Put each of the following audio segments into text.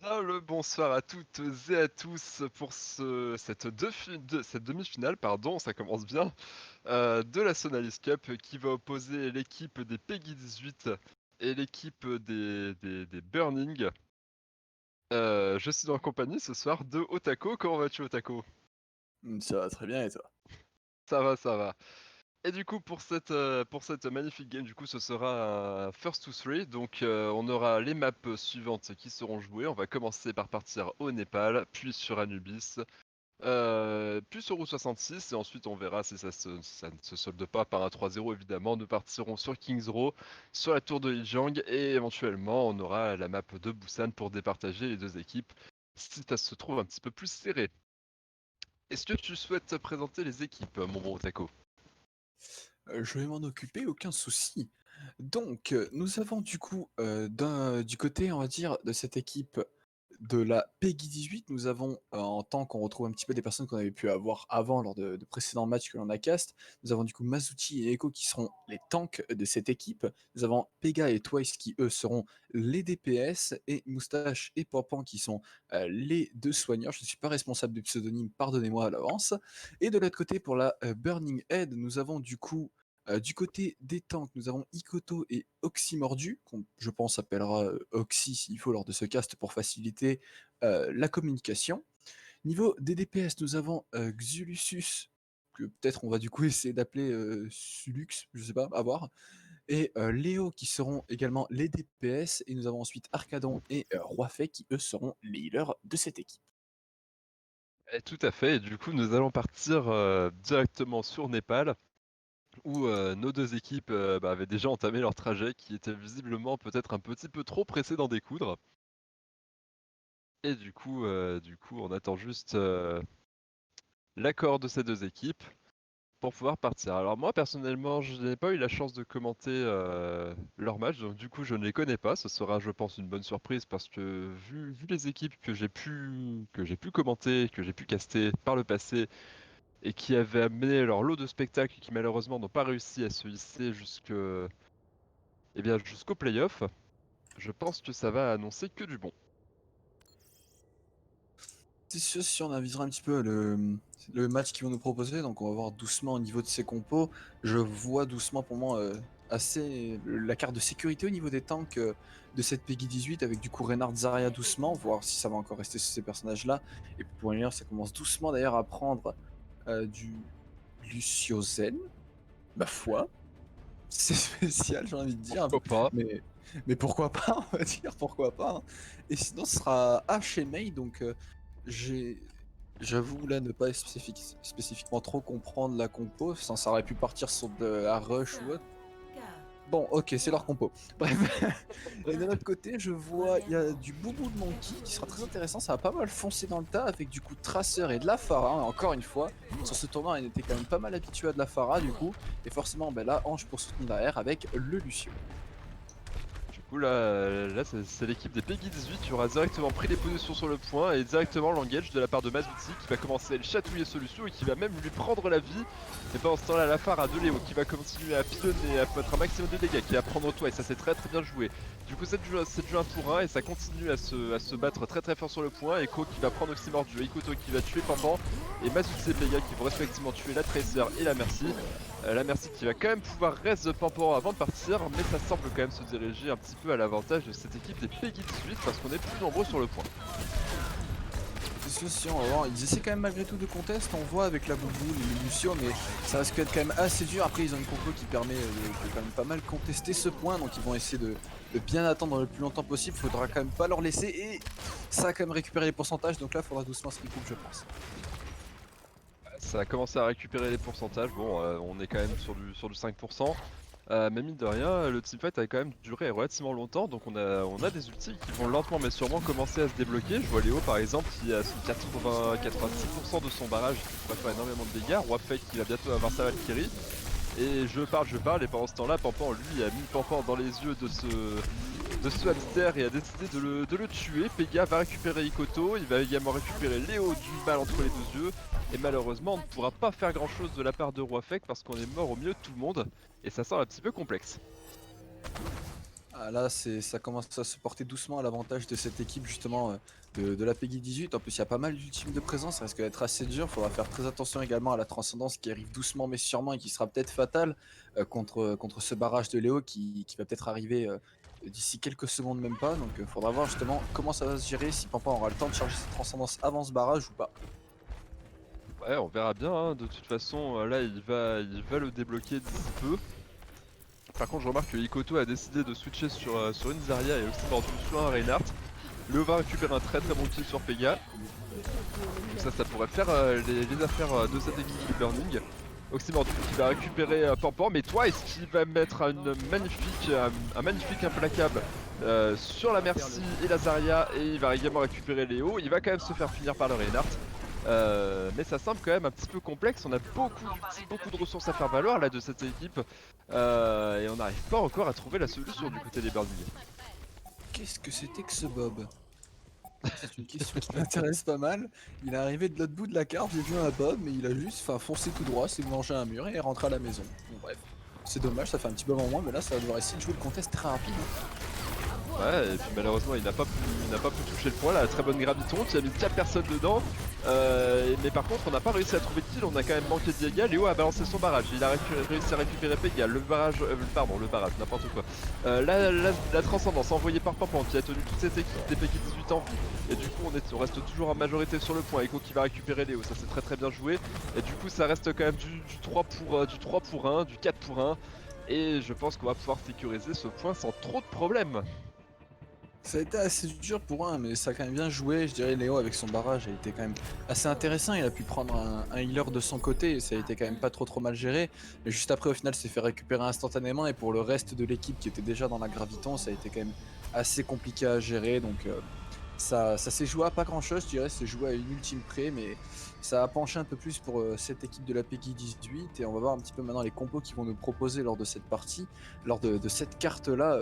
Bien le bonsoir à toutes et à tous pour cette demi-finale, pardon, ça commence bien, de la Sonalis Cup qui va opposer l'équipe des Peggy 18 et l'équipe des Burning. Je suis en compagnie ce soir de Otako. Comment vas-tu, Otako? Ça va très bien et toi? Ça va, ça va. Et du coup, pour cette magnifique game, du coup, ce sera un first to three. Donc, on aura les maps suivantes qui seront jouées. On va commencer par partir au Népal, puis sur Anubis, puis sur Route 66. Et ensuite, on verra si ça ne se solde pas par un 3-0, évidemment. Nous partirons sur Kings Row, sur la tour de Lijiang. Et éventuellement, on aura la map de Busan pour départager les deux équipes si ça se trouve un petit peu plus serré. Est-ce que tu souhaites présenter les équipes, mon bon Otako? Je vais m'en occuper, aucun souci. Donc, nous avons du coup, du côté, on va dire, de cette équipe de la PEGI 18, nous avons, en tant qu'on retrouve un petit peu des personnes qu'on avait pu avoir avant lors de précédents matchs que l'on a cast, nous avons du coup Masuchi et Echo qui seront les tanks de cette équipe. Nous avons Pega et Twice qui, eux, seront les DPS et Moustache et Pampan qui sont, les 2 soigneurs. Je ne suis pas responsable du pseudonyme, pardonnez-moi à l'avance. Et de l'autre côté pour la, Burning Head, nous avons du coup, du côté des tanks, nous avons Ikoto et Oxymordu, qu'on je pense s'appellera Oxy s'il faut lors de ce cast pour faciliter la communication. Niveau des DPS, nous avons Xulusus, que peut-être on va du coup essayer d'appeler Sulux, je sais pas, à voir. Et Léo qui seront également les DPS. Et nous avons ensuite Arcadon et Roifei qui eux seront les healers de cette équipe. Tout à fait, et du coup nous allons partir directement sur Népal, où nos deux équipes avaient déjà entamé leur trajet, qui était visiblement peut-être un petit peu trop pressé d'en découdre. Et du coup on attend juste l'accord de ces deux équipes pour pouvoir partir. Alors moi personnellement je n'ai pas eu la chance de commenter leur match, donc du coup je ne les connais pas. Ce sera je pense une bonne surprise parce que vu les équipes que j'ai pu commenter, que j'ai pu caster par le passé, et qui avaient amené leur lot de spectacles qui malheureusement n'ont pas réussi à se hisser jusqu'au playoff, je pense que ça va annoncer que du bon. C'est sûr, si on avisera un petit peu le match qu'ils vont nous proposer, donc on va voir doucement au niveau de ses compos. Je vois doucement pour moi assez la carte de sécurité au niveau des tanks de cette Peggy 18 avec du coup Reynard Zarya doucement, voir si ça va encore rester sur ces personnages-là. Et pour une heure, ça commence doucement d'ailleurs à prendre du Lucio Zen, ma foi. C'est spécial, j'ai envie de dire, Pourquoi pas? mais, mais pourquoi pas, on va dire, pourquoi pas, hein. Et sinon, ce sera H et Mei, donc j'ai, j'avoue là ne pas spécifiquement trop comprendre la compo, ça aurait pu partir sur de la rush ou autre. Bon, ok, c'est leur compo. Bref. Et de l'autre côté, je vois, il y a du Boubou de Monkey qui sera très intéressant. Ça va pas mal foncer dans le tas avec du coup Tracer et de la Pharah. Hein, encore une fois, sur ce tournoi, il était quand même pas mal habitué à de la Pharah du coup. Et forcément, ben là, Ange pour soutenir derrière avec le Lucio. Du coup là c'est l'équipe des Peggy 18 qui aura directement pris les positions sur le point et directement l'engage de la part de Mazuti qui va commencer à le chatouiller Solution et qui va même lui prendre la vie. Et pendant ce temps là la phare de Léo qui va continuer à pilonner et à mettre un maximum de dégâts, qui va prendre toi et ça c'est très très bien joué. Du coup c'est de jouer un pour un et ça continue à se battre très très fort sur le point. Echo qui va prendre Oxymordu, Ikoto qui va tuer Pampan et Mazuti et Pega qui vont respectivement tuer la Tracer et la Mercy. La Mercy qui va quand même pouvoir reste Pampan avant de partir, mais ça semble quand même se diriger un petit peu à l'avantage de cette équipe des Peggy 18 parce qu'on est plus nombreux sur le point. C'est sûr, si on va voir, ils essaient quand même malgré tout de contest, on voit avec la Boubou, les Lucio, mais ça risque d'être quand même assez dur. Après, ils ont une compo qui permet de quand même pas mal contester ce point, donc ils vont essayer de bien attendre le plus longtemps possible. Faudra quand même pas leur laisser, et ça a quand même récupéré les pourcentages, donc là, faudra doucement se recouper, je pense. Ça a commencé à récupérer les pourcentages, bon on est quand même sur du 5%. Mais mine de rien, le teamfight a quand même duré relativement longtemps, donc on a des ultis qui vont lentement mais sûrement commencer à se débloquer. Je vois Léo par exemple qui a son 86% de son barrage qui va faire énormément de dégâts. Roifei qui va bientôt avoir sa Valkyrie. Et je parle, et pendant ce temps là, Pampan lui a mis Pampan dans les yeux de ce hamster et a décidé de le tuer. Pega va récupérer Ikoto, il va également récupérer Léo d'une balle entre les deux yeux. Et malheureusement, on ne pourra pas faire grand chose de la part de Roifei parce qu'on est mort au milieu de tout le monde. Et ça sent un petit peu complexe. Ah là, ça commence à se porter doucement à l'avantage de cette équipe justement de la PEGI 18. En plus, il y a pas mal d'ultimes de présence, ça risque d'être assez dur. Il faudra faire très attention également à la transcendance qui arrive doucement mais sûrement et qui sera peut-être fatale contre ce barrage de Léo qui va peut-être arriver d'ici quelques secondes même pas. Donc il faudra voir justement comment ça va se gérer, si Pampan aura le temps de charger cette transcendance avant ce barrage ou pas. Ouais, on verra bien, hein. De toute façon, là, il va le débloquer d'ici peu. Par contre, je remarque que Ikoto a décidé de switcher sur une Zarya et Oxymordu sur un Reinhardt. Léo va récupérer un très très bon kill sur Pega. Donc ça pourrait faire les affaires de cette équipe de Burning. Oxymordu qui va récupérer Pampan, mais Twice qui va mettre un magnifique implacable sur la Mercy et la Zarya, et il va également récupérer Léo. Il va quand même se faire finir par le Reinhardt. Mais ça semble quand même un petit peu complexe, on a beaucoup de ressources à faire valoir là de cette équipe et on n'arrive pas encore à trouver la solution du côté des Burning. Qu'est-ce que c'était que ce Bob? C'est une question qui m'intéresse pas mal. Il est arrivé de l'autre bout de la carte, j'ai vu un Bob, mais il a juste foncé tout droit, s'est mangé un mur et est rentré à la maison. Bon bref, c'est dommage, ça fait un petit Bob en moins, mais là ça va devoir essayer de jouer le contest très rapide. Ouais, et puis malheureusement il n'a pas pu toucher le point là, très bonne graviton, il a mis 4 personnes dedans, mais par contre on n'a pas réussi à trouver de kill, on a quand même manqué de dégâts. Léo a balancé son barrage, il a réussi à récupérer Pega, le barrage, n'importe quoi. La transcendance envoyée par Pampan qui a tenu toute cette équipe des Peggy 18 en vie, et du coup on reste toujours en majorité sur le point. Echo qui va récupérer Léo, ça c'est très bien joué, et du coup ça reste quand même du 3 pour 1, du 4 pour 1, et je pense qu'on va pouvoir sécuriser ce point sans trop de problèmes. Ça a été assez dur pour un, mais ça a quand même bien joué. Je dirais Léo avec son barrage a été quand même assez intéressant. Il a pu prendre un healer de son côté et ça a été quand même pas trop mal géré. Mais juste après, au final, s'est fait récupérer instantanément. Et pour le reste de l'équipe qui était déjà dans la graviton, ça a été quand même assez compliqué à gérer. Donc ça s'est joué à pas grand chose, je dirais. C'est joué à une ultime près, mais ça a penché un peu plus pour cette équipe de la PEGI 18. Et on va voir un petit peu maintenant les compos qu'ils vont nous proposer lors de cette partie, lors de cette carte-là.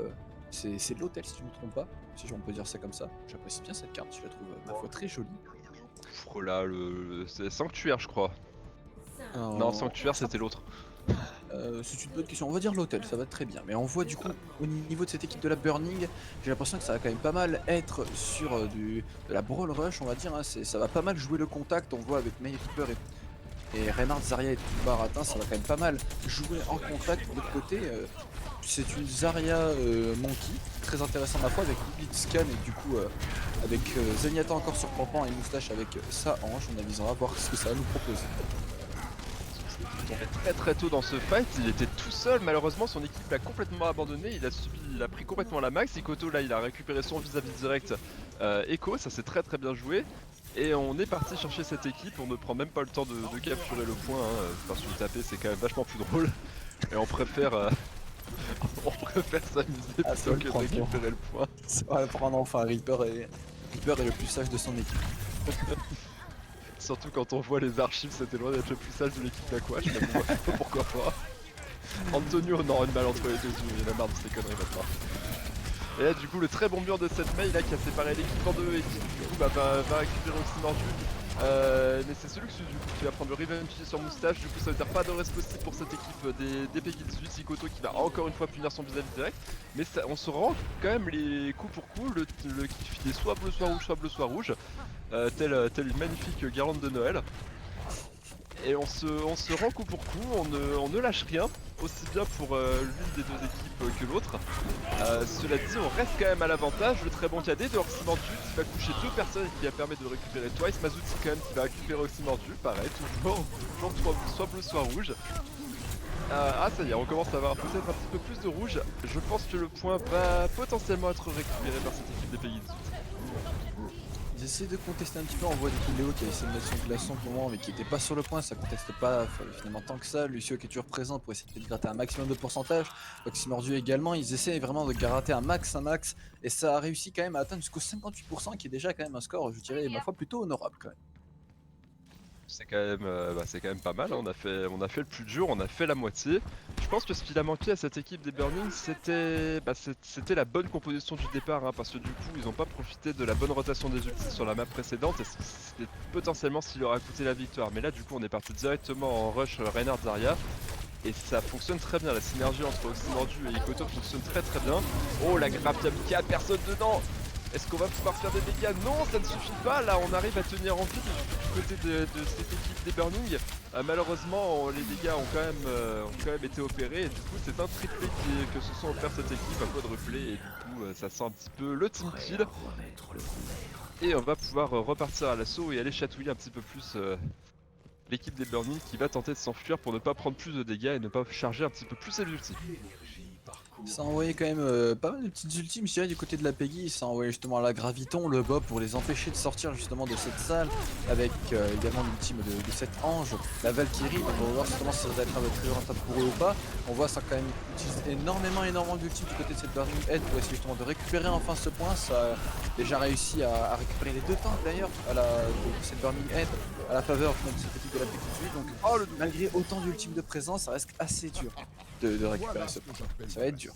C'est l'hôtel si je ne me trompe pas, si on peut dire ça comme ça. J'apprécie bien cette carte, je la trouve ma foi très jolie. Oh là, c'est Sanctuaire je crois. Non, Sanctuaire c'était l'autre. C'est une bonne question, on va dire l'hôtel, ça va très bien. Mais on voit du coup au niveau de cette équipe de la Burning, j'ai l'impression que ça va quand même pas mal être sur de la Brawl Rush, on va dire. Hein. Ça va pas mal jouer le contact, on voit avec May Reaper et Reinhardt, Zarya et tout Baratin, ça va quand même pas mal jouer en contact. De l'autre côté, c'est une Zarya Monkey, très intéressant à la fois avec Blitzscan et du coup avec Zenyatta encore sur Pampan et Moustache avec sa hanche. On avisera à voir ce que ça va nous proposer. Très tôt dans ce fight, il était tout seul, malheureusement son équipe l'a complètement abandonné, il a pris complètement la max. Ikoto là il a récupéré son vis-à-vis direct Echo, ça c'est très bien joué. Et on est parti chercher cette équipe, on ne prend même pas le temps de capturer le point, hein, parce que le taper c'est quand même vachement plus drôle. Et on préfère s'amuser plutôt que de récupérer le point. Ça va prendre enfin Reaper est le plus sage de son équipe. Surtout quand on voit les archives, c'était loin d'être le plus sage de l'équipe d'Aquash, mais bon, pourquoi pas. Antonio, non, une balle entre les deux yeux, il en a marre de ces conneries maintenant. Et là, du coup, le très bon mur de cette mail là qui a séparé l'équipe en deux et qui, du coup, va récupérer aussi Mordu. Mais c'est celui du coup qui va prendre le revenge sur Moustache. Du coup, ça veut dire pas de reste possible pour cette équipe des Peggy 18. Ikoto qui va encore une fois punir son vis-à-vis direct. Mais ça, on se rend quand même les coup pour coup. Le kiff il est soit bleu, soit soit rouge. Tel une magnifique guirlande de Noël. Et on se rend coup pour coup, on ne lâche rien, aussi bien pour l'une des deux équipes que l'autre. Cela dit, on reste quand même à l'avantage. Le très bon cadet de Oxymordu qui va coucher deux personnes et qui va permettre de récupérer Twice. Mazuti quand même qui va récupérer Oxymordu, pareil, toujours soit bleu soit rouge. Ah ça y est, on commence à avoir peut-être un petit peu plus de rouge. Je pense que le point va potentiellement être récupéré par cette équipe des Peggy 18. Ils essaient de contester un petit peu, on voit du coup Léo qui a essayé de mettre son glaçon pour le moment mais qui était pas sur le point, ça conteste pas finalement tant que ça. Lucio qui est toujours présent pour essayer de gratter un maximum de pourcentage. Oxymordu également, ils essaient vraiment de gratter un max et ça a réussi quand même à atteindre jusqu'au 58% qui est déjà quand même un score, je dirais, ma foi plutôt honorable quand même. C'est quand même pas mal, hein. On a fait le plus dur, on a fait la moitié. Je pense que ce qu'il a manqué à cette équipe des Burning, c'était la bonne composition du départ, hein, parce que du coup ils n'ont pas profité de la bonne rotation des ultis sur la map précédente et c'était potentiellement ce qui leur a coûté la victoire. Mais là du coup on est parti directement en rush Reinhardt Zarya. et ça fonctionne très bien. La synergie entre Oxymordu et Ikoto fonctionne très très bien. Oh, la grappe Yamika, personne dedans. Est-ce qu'on va pouvoir faire des dégâts? Non, ça ne suffit pas. Là, on arrive à tenir en vie du côté de cette équipe des Burning. Malheureusement, les dégâts ont quand même été opérés. Et du coup, c'est un triplé que se sont offert cette équipe, un quadruplé. Et du coup, ça sent un petit peu le team kill. Et on va pouvoir repartir à l'assaut et aller chatouiller un petit peu plus l'équipe des Burning qui va tenter de s'enfuir pour ne pas prendre plus de dégâts et ne pas charger un petit peu plus ses ultis. Ça a envoyé quand même pas mal de petites ultimes, je dirais, du côté de la Peggy. Ça a envoyé justement la Graviton, le Bob pour les empêcher de sortir justement de cette salle. Avec également l'ultime de cet ange, la Valkyrie. Donc on va voir justement si ça va être un peu plus rentable pour eux ou pas. On voit ça quand même utilise énormément d'ultimes du côté de cette Burning Head pour essayer justement de récupérer enfin ce point. Ça a déjà réussi à récupérer les 2 tanks d'ailleurs de cette Burning Head à la faveur de cette équipe de la Peggy 18. Donc malgré autant d'ultimes de présence, ça reste assez dur de récupérer ce point. Ça va être dur.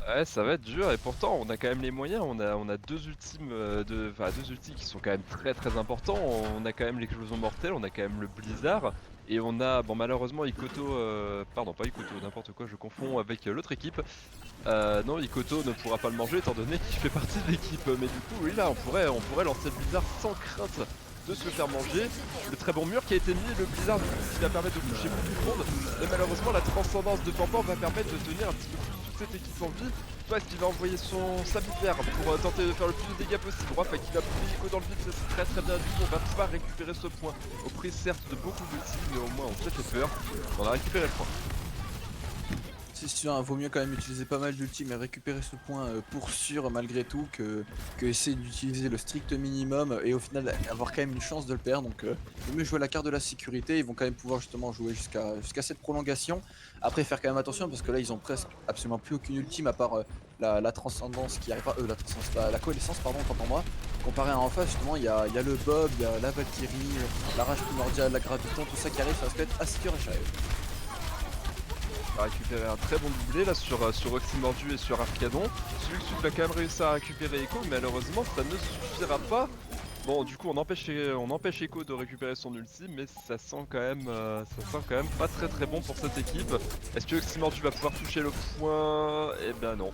Ouais, ça va être dur et pourtant on a quand même les moyens, on a deux ultimes, deux ultis qui sont quand même très très importants, on a quand même l'éclosion mortelle, on a quand même le blizzard et on a, bon malheureusement Ikoto, pardon pas Ikoto, n'importe quoi, je confonds avec l'autre équipe. Non, Ikoto ne pourra pas le manger étant donné qu'il fait partie de l'équipe, mais du coup oui là on pourrait lancer le blizzard sans crainte de se faire manger. Le très bon mur qui a été mis, le blizzard qui va permettre de toucher beaucoup de monde. Et malheureusement la transcendance de Pampan va permettre de tenir un petit peu plus toute cette équipe en vie. Toi, est-ce qu'il va envoyer son Sablitter pour tenter de faire le plus de dégâts possible? Rafa qui va pousser Nico dans le vide, c'est très très bien du coup, on va pouvoir récupérer ce point. Au prix certes de beaucoup de kills, mais au moins on s'est fait peur. On a récupéré le point. C'est sûr, hein, vaut mieux quand même utiliser pas mal d'ultimes et récupérer ce point pour sûr malgré tout que essayer d'utiliser le strict minimum et au final avoir quand même une chance de le perdre. Donc vaut mieux jouer la carte de la sécurité, ils vont quand même pouvoir justement jouer jusqu'à cette prolongation. Après faire quand même attention parce que là ils ont presque absolument plus aucune ultime à part la transcendance qui arrive, la transcendance, la coalescence pardon, autant pour moi. Comparé à en face justement il y a le Bob, il y a la Valkyrie, la rage primordiale, la graviton, tout ça qui arrive, ça risque d'être assez dur à gérer. On va récupérer un très bon doublé là sur Oxymordu et sur Arcadon. Celui que Sud va quand même réussir à récupérer Echo, mais malheureusement ça ne suffira pas. Bon, du coup on empêche Echo de récupérer son ultime, mais ça sent quand même pas très très bon pour cette équipe. Est-ce que Oxymordu va pouvoir toucher le point? Eh ben non.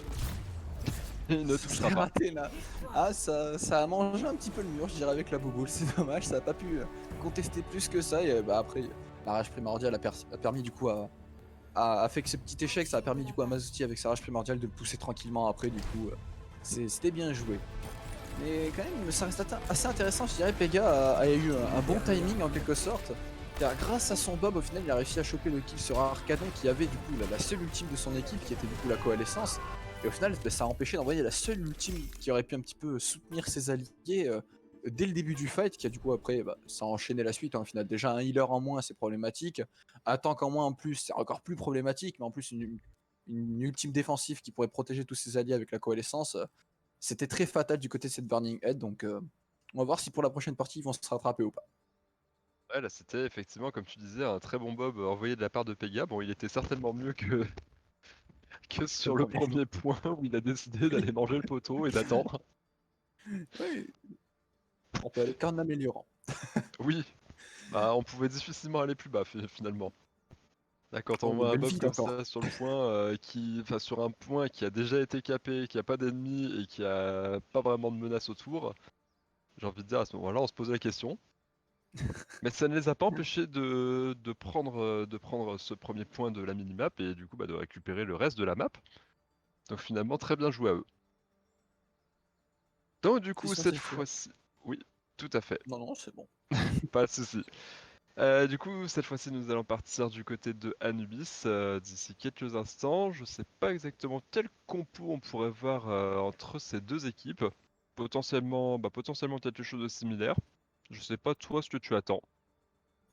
Il ne touchera C'est pas. raté là. Ah, ça a mangé un petit peu le mur, je dirais, avec la bouboule. C'est dommage, ça a pas pu contester plus que ça. Et bah, après, la rage primordiale a permis du coup a fait que ce petit échec, ça a permis du coup à Mazuti avec sa rage primordiale de le pousser tranquillement après. Du coup, c'était bien joué. Mais quand même, ça reste assez intéressant. Je dirais, Pega a eu un bon timing en quelque sorte. Car grâce à son Bob, au final, il a réussi à choper le kill sur Arcadon qui avait du coup la seule ultime de son équipe qui était du coup la coalescence. Et au final, bah, ça a empêché d'envoyer la seule ultime qui aurait pu un petit peu soutenir ses alliés dès le début du fight, qui a du coup après, bah, ça a enchaîné la suite. Hein, au final, déjà un healer en moins, c'est problématique. Un tank en moins en plus, c'est encore plus problématique. Mais en plus, une ultime défensive qui pourrait protéger tous ses alliés avec la coalescence, c'était très fatal du côté de cette Burning Head. Donc, on va voir si pour la prochaine partie, ils vont se rattraper ou pas. Ouais, là c'était effectivement, comme tu disais, un très bon Bob envoyé de la part de Pega. Bon, il était certainement mieux que Le sur le premier. premier point où il a décidé d'aller manger le poteau et d'attendre. Oui, on peut aller qu'en améliorant. Oui, bah on pouvait difficilement aller plus bas finalement. Là, quand on Oh, voit un belle mob vie comme encore. ça sur le point, enfin sur un point qui a déjà été capé, qui a pas d'ennemis et qui a pas vraiment de menace autour, j'ai envie de dire à ce moment-là, on se pose la question. Mais ça ne les a pas empêchés de prendre ce premier point de la minimap et du coup bah, de récupérer le reste de la map. Donc finalement très bien joué à eux. Donc du C'est coup sûr, cette c'est sûr. fois-ci, oui, tout à fait, Non, non, c'est bon. pas de souci. Du coup, cette fois-ci, nous allons partir du côté de Anubis d'ici quelques instants. Je sais pas exactement quel compo on pourrait voir entre ces deux équipes. Potentiellement quelque chose de similaire. Je sais pas toi ce que tu attends.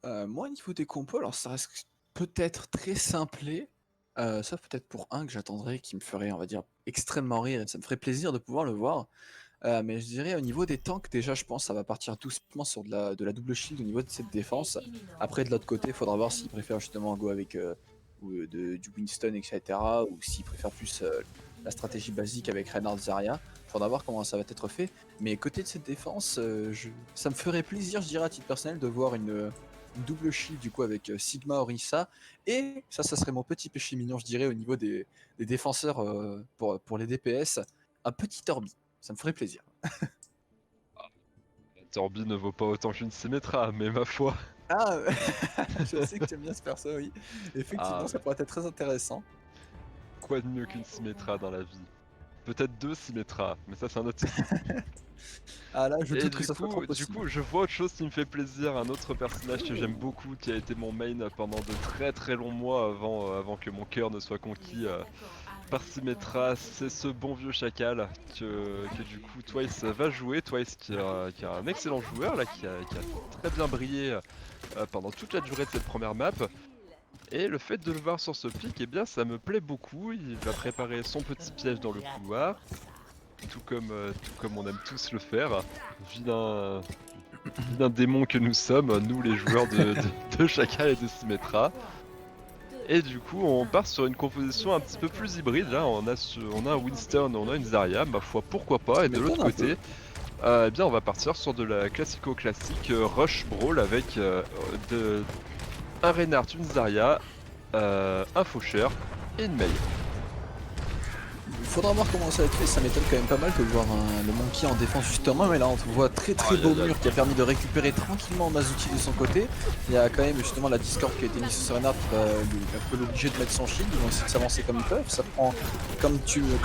Moi, au niveau des compos, alors ça reste peut-être très simplé. Sauf peut-être pour un que j'attendrais, qui me ferait, on va dire, extrêmement rire, et ça me ferait plaisir de pouvoir le voir. Mais je dirais au niveau des tanks, déjà, je pense que ça va partir doucement sur de la double shield au niveau de cette défense. Après, de l'autre côté, il faudra voir s'ils préfèrent justement go avec du Winston, etc. Ou s'ils préfèrent plus la stratégie basique avec Reinhardt Zarya. Faudra voir comment ça va être fait. Mais côté de cette défense, ça me ferait plaisir, je dirais, à titre personnel, de voir une double shield du coup avec Sigma Orisa. Et ça serait mon petit péché mignon, je dirais, au niveau des défenseurs pour les DPS. Un petit Orbi, ça me ferait plaisir. Torbi ne vaut pas autant qu'une Symmetra, mais ma foi. Ah, je sais que tu aimes bien ce perso, oui. Effectivement, Ah, ça pourrait être très intéressant. quoi de mieux qu'une Symmetra dans la vie? Peut-être deux Symmetras, mais ça c'est un autre souci. Ah là, je Et doute que ça soit trop possible. je vois autre chose qui me fait plaisir, un autre personnage que j'aime beaucoup, qui a été mon main pendant de très longs mois avant que mon cœur ne soit conquis par Symmetra, c'est ce bon vieux chacal que du coup Twice va jouer. Twice qui est un excellent joueur là, qui a très bien brillé pendant toute la durée de cette première map. Et le fait de le voir sur ce pic, eh bien ça me plaît beaucoup. Il va préparer son petit piège dans le couloir, tout comme on aime tous le faire. Vilain, vilain démon que nous sommes, nous les joueurs de Chacal et de Symmetra. Et du coup, on part sur une composition un petit peu plus hybride. Là, on a un Winston, on a une Zarya, ma foi, pourquoi pas. Ça Et de l'autre m'étonne un peu. côté, eh bien, on va partir sur de la classico-classique Rush Brawl avec un Reinhardt, une Zarya, un Faucheur et une Mei. Il faudra voir comment ça va être fait, ça m'étonne quand même pas mal que de voir le Monkey en défense justement, mais là on voit très Aïe, beau aïe, aïe. mur qui a permis de récupérer tranquillement Mazuki de son côté. Il y a quand même justement la Discord qui a été mise sur Renard qui va un peu l'obliger de mettre son shield, ils vont essayer de s'avancer comme ils peuvent. Ça prend, comme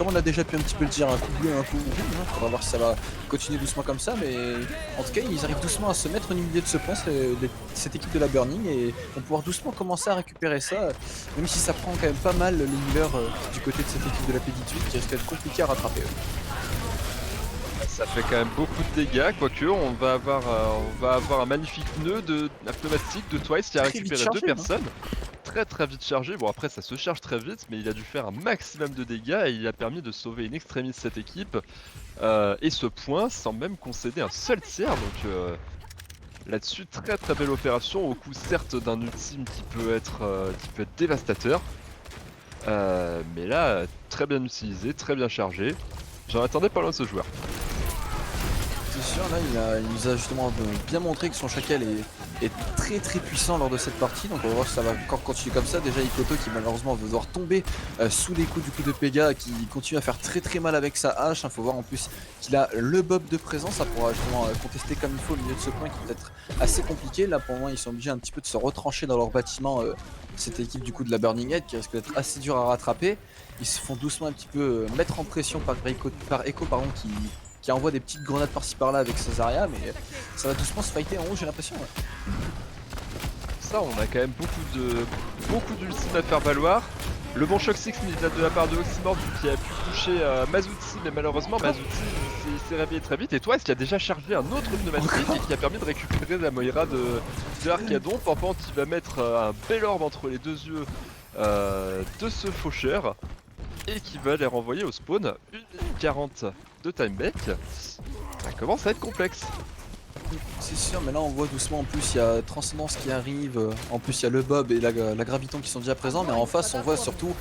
on a déjà pu un petit peu le dire, un coup bleu, un coup rouge, hein. Faudra voir si ça va continuer doucement comme ça, mais en tout cas ils arrivent doucement à se mettre au milieu de ce point, cette équipe de la Burning, et vont pouvoir doucement commencer à récupérer ça, même si ça prend quand même pas mal les healers du côté de cette équipe de la P18 qui risque d'être compliqué à rattraper. Ça fait quand même beaucoup de dégâts, quoique on va avoir un magnifique nœud de la pneumatique de Twice qui a Très vite récupéré chargé, deux hein. personnes. Très vite chargé, bon après ça se charge très vite, mais il a dû faire un maximum de dégâts et il a permis de sauver une extremis cette équipe. Et ce point sans même concéder un seul tiers, donc là-dessus très belle opération, au coup certes d'un ultime qui peut être dévastateur. Mais là, très bien utilisé, très bien chargé. J'en attendais pas loin de ce joueur. C'est sûr, là il nous a justement bien montré que son chacal est très puissant lors de cette partie, donc on va voir si ça va encore continuer comme ça. Déjà Ikoto qui malheureusement va devoir tomber sous les coups du coup de Pega, qui continue à faire très mal avec sa hache. Il faut voir en plus qu'il a le bob de présence, ça pourra justement contester comme il faut au milieu de ce point qui peut être assez compliqué. Là pour le moment ils sont obligés un petit peu de se retrancher dans leur bâtiment, cette équipe du coup de la Burning Head qui risque d'être assez dur à rattraper. Ils se font doucement un petit peu mettre en pression par Echo qui envoie des petites grenades par-ci par-là avec Cesaria, mais ça va doucement se fighter en haut, j'ai l'impression. Ouais. Ça, on a quand même beaucoup d'ultimes à faire valoir. Le bon choc 6 de la part de Oxymord qui a pu toucher Mazuti, mais malheureusement Mazuti il s'est réveillé très vite. Et toi, est-ce qu'il a déjà chargé un autre pneumatique et qui a permis de récupérer la Moira de Arcadon. Pampan qui va mettre un bel orbe entre les deux yeux de ce faucheur et qui va les renvoyer au spawn. 1 minute 40 de timeback. Ça commence à être complexe. C'est sûr, mais là on voit doucement en plus il y a Transcendance qui arrive, en plus il y a le Bob et la Graviton qui sont déjà présents, mais en face on voit surtout